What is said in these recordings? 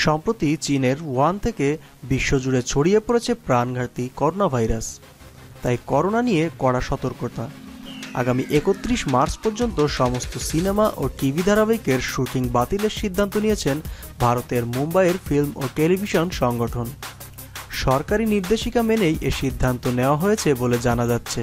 সম্প্রতি চীনের ওয়ান থেকে বিশ্বজুড়ে ছড়িয়ে পড়েছে প্রাণঘাতী করোনা ভাইরাস। তাই করোনা নিয়ে কড়া সতর্কতা। আগামী ৩১ মার্চ পর্যন্ত সমস্ত সিনেমা ও টিভি ধারাবাহিকের শুটিং বাতিলের সিদ্ধান্ত নিয়েছেন ভারতের মুম্বাইয়ের ফিল্ম ও টেলিভিশন সংগঠন। সরকারি নির্দেশিকা মেনেই এ সিদ্ধান্ত নেওয়া হয়েছে বলে জানা যাচ্ছে।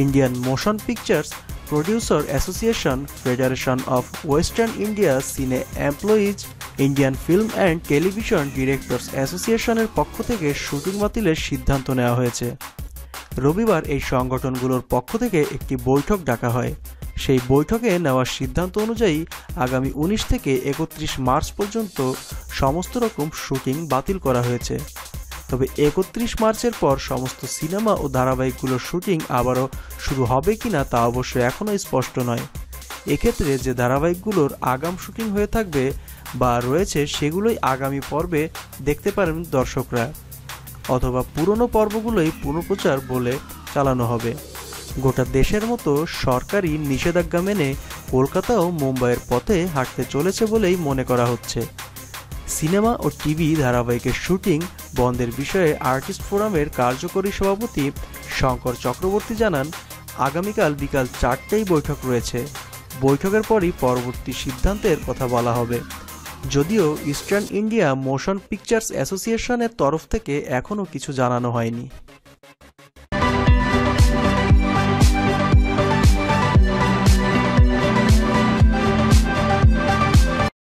Indian motion pictures producer association, federation of western India cine employees, Indian film and television directors অ্যাসোসিয়েশনের পক্ষ থেকে শুটিং বাতিলের সিদ্ধান্ত নেওয়া হয়েছে। রবিবার এই সংগঠনগুলোর পক্ষ থেকে একটি বৈঠক ডাকা হয়। সেই বৈঠকে নেওয়ার সিদ্ধান্ত অনুযায়ী আগামী ১৯ থেকে ৩১ মার্চ পর্যন্ত সমস্ত রকম শুটিং বাতিল করা হয়েছে। তবে ৩১ মার্চের পর সমস্ত সিনেমা ও ধারাবাহিকগুলোর শুটিং আবারও শুরু হবে কিনা তা অবশ্য এখনও স্পষ্ট নয়। এক্ষেত্রে যে ধারাবাহিকগুলোর আগাম শুটিং হয়ে থাকবে বা রয়েছে সেগুলোই আগামী পর্বে দেখতে পারেন দর্শকরা, অথবা পুরনো পর্বগুলোই পুনঃপ্রচার বলে চালানো হবে। গোটা দেশের মতো সরকারি নিষেধাজ্ঞা মেনে কলকাতাও মুম্বাইয়ের পথে হাঁটতে চলেছে বলেই মনে করা হচ্ছে। সিনেমা ও টিভি ধারাবাহিকের শুটিং বন্ধের বিষয়ে আর্টিস্ট ফোরামের কার্যকরী সভাপতি শঙ্কর চক্রবর্তী জানান, আগামীকাল বিকাল ৪টায় বৈঠক রয়েছে। বৈঠকের পরই পরবর্তী সিদ্ধান্তের কথা বলা হবে। যদিও ইস্টার্ন ইন্ডিয়া মোশন পিকচার্স অ্যাসোসিয়েশনের তরফ থেকে এখনও কিছু জানানো হয়নি।